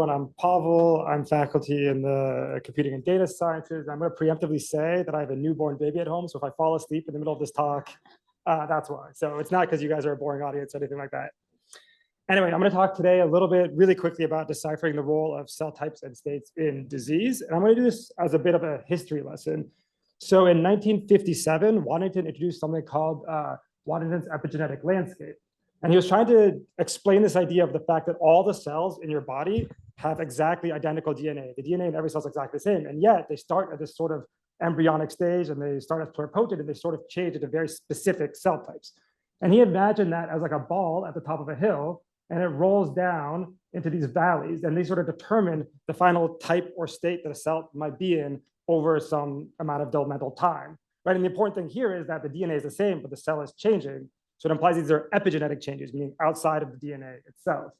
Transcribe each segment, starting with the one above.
And I'm Pawel. I'm faculty in the computing and data sciences. I'm going to preemptively say that I have a newborn baby at home. So if I fall asleep in the middle of this talk, that's why. So it's not because you guys are a boring audience or anything like that. Anyway, I'm going to talk today a little bit really quickly about deciphering the role of cell types and states in disease. And I'm going to do this as a bit of a history lesson. So in 1957, Waddington introduced something called Waddington's epigenetic landscape. And he was trying to explain this idea of the fact that all the cells in your body have exactly identical DNA. The DNA in every cell is exactly the same. And yet they start at this sort of embryonic stage and they start as pluripotent and they sort of change into very specific cell types. And he imagined that as like a ball at the top of a hill, and it rolls down into these valleys, and they sort of determine the final type or state that a cell might be in over some amount of developmental time. Right? And the important thing here is that the DNA is the same, but the cell is changing. So it implies these are epigenetic changes, meaning outside of the DNA itself.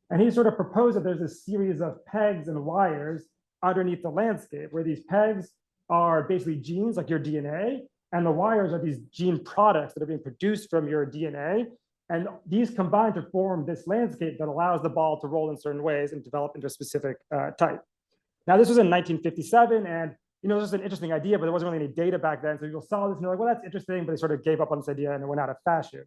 And he sort of proposed that there's a series of pegs and wires underneath the landscape, where these pegs are basically genes like your DNA, and the wires are these gene products that are being produced from your DNA. And these combine to form this landscape that allows the ball to roll in certain ways and develop into a specific type. Now, this was in 1957, and this was an interesting idea, but there wasn't really any data back then. So people saw this and they're like, well, that's interesting, but they sort of gave up on this idea and it went out of fashion.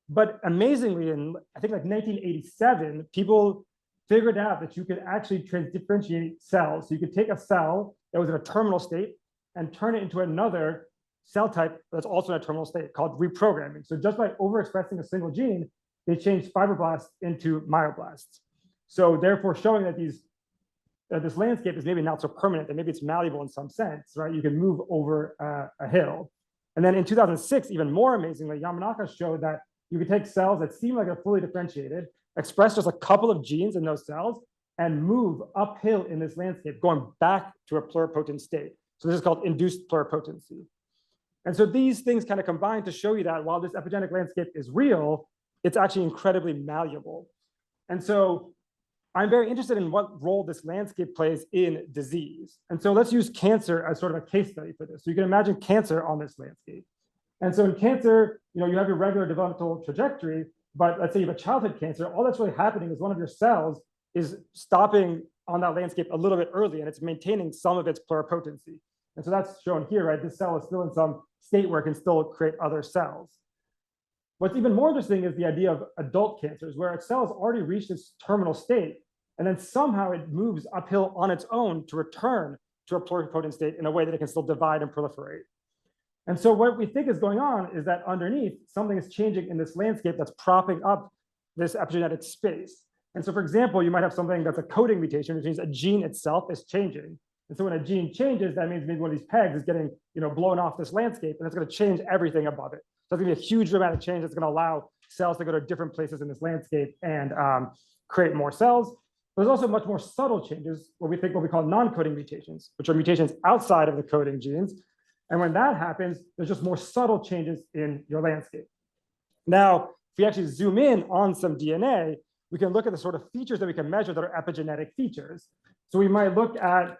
But amazingly, in I think like 1987, people figured out that you could actually differentiate cells. So you could take a cell that was in a terminal state and turn it into another cell type that's also in a terminal state called reprogramming. So just by overexpressing a single gene, they changed fibroblasts into myoblasts. So therefore showing that this landscape is maybe not so permanent, and maybe it's malleable in some sense, right? You can move over a hill. And then in 2006, even more amazingly, Yamanaka showed that you could take cells that seem like they're fully differentiated, express just a couple of genes in those cells, and move uphill in this landscape, going back to a pluripotent state. So this is called induced pluripotency. And so these things kind of combine to show you that while this epigenetic landscape is real, it's actually incredibly malleable. And so I'm very interested in what role this landscape plays in disease. And so let's use cancer as sort of a case study for this. So you can imagine cancer on this landscape. And so in cancer, you have your regular developmental trajectory, but let's say you have a childhood cancer, all that's really happening is one of your cells is stopping on that landscape a little bit early, and it's maintaining some of its pluripotency. And so that's shown here, right? This cell is still in some state where it can still create other cells. What's even more interesting is the idea of adult cancers, where a cell has already reached its terminal state, and then somehow it moves uphill on its own to return to a pluripotent state in a way that it can still divide and proliferate. And so what we think is going on is that underneath, something is changing in this landscape that's propping up this epigenetic space. And so, for example, you might have something that's a coding mutation, which means a gene itself is changing. And so when a gene changes, that means maybe one of these pegs is getting blown off this landscape, and it's going to change everything above it. So it's going to be a huge dramatic change that's going to allow cells to go to different places in this landscape and create more cells. There's also much more subtle changes, what we call non-coding mutations, which are mutations outside of the coding genes. And when that happens, there's just more subtle changes in your landscape. Now, if we actually zoom in on some DNA, we can look at the sort of features that we can measure that are epigenetic features. So we might look at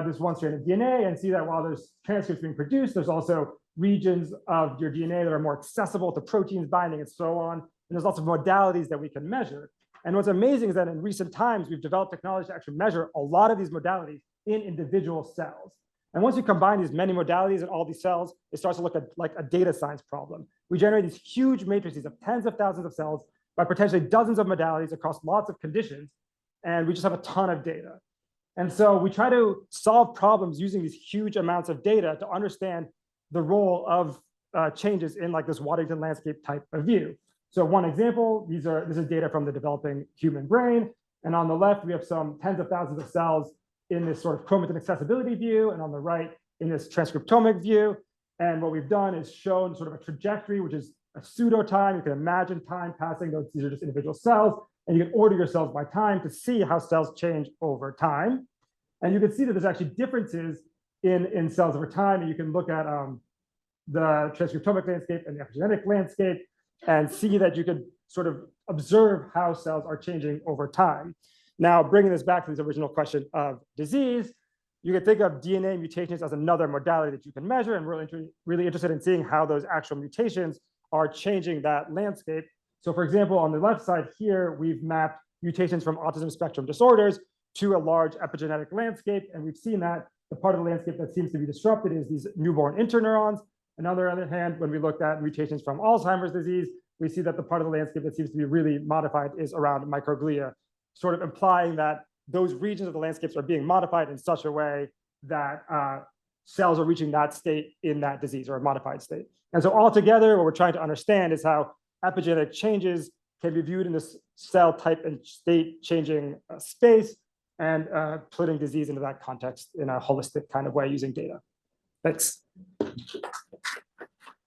this one strand of DNA and see that while there's transcripts being produced, there's also regions of your DNA that are more accessible to proteins binding and so on. And there's lots of modalities that we can measure. And what's amazing is that in recent times, we've developed technology to actually measure a lot of these modalities in individual cells. And once you combine these many modalities in all these cells, it starts to look like a data science problem. We generate these huge matrices of tens of thousands of cells by potentially dozens of modalities across lots of conditions. And we just have a ton of data. And so we try to solve problems using these huge amounts of data to understand the role of changes in like this Waddington landscape type of view. So one example, this is data from the developing human brain. And on the left, we have some tens of thousands of cells in this sort of chromatin accessibility view, and on the right, in this transcriptomic view. And what we've done is shown sort of a trajectory, which is a pseudo time. You can imagine time passing. These are just individual cells. And you can order your cells by time to see how cells change over time. And you can see that there's actually differences in cells over time. And you can look at the transcriptomic landscape and the epigenetic landscape and see that you could sort of observe how cells are changing over time. Now, bringing this back to this original question of disease, you can think of DNA mutations as another modality that you can measure, and we're really interested in seeing how those actual mutations are changing that landscape. So for example, on the left side here, we've mapped mutations from autism spectrum disorders, to a large epigenetic landscape. And we've seen that the part of the landscape that seems to be disrupted is these newborn interneurons. And on the other hand, when we looked at mutations from Alzheimer's disease, we see that the part of the landscape that seems to be really modified is around microglia, sort of implying that those regions of the landscapes are being modified in such a way that cells are reaching that state in that disease or a modified state. And so altogether, what we're trying to understand is how epigenetic changes can be viewed in this cell type and state changing space, and putting disease into that context in a holistic kind of way using data. Thanks.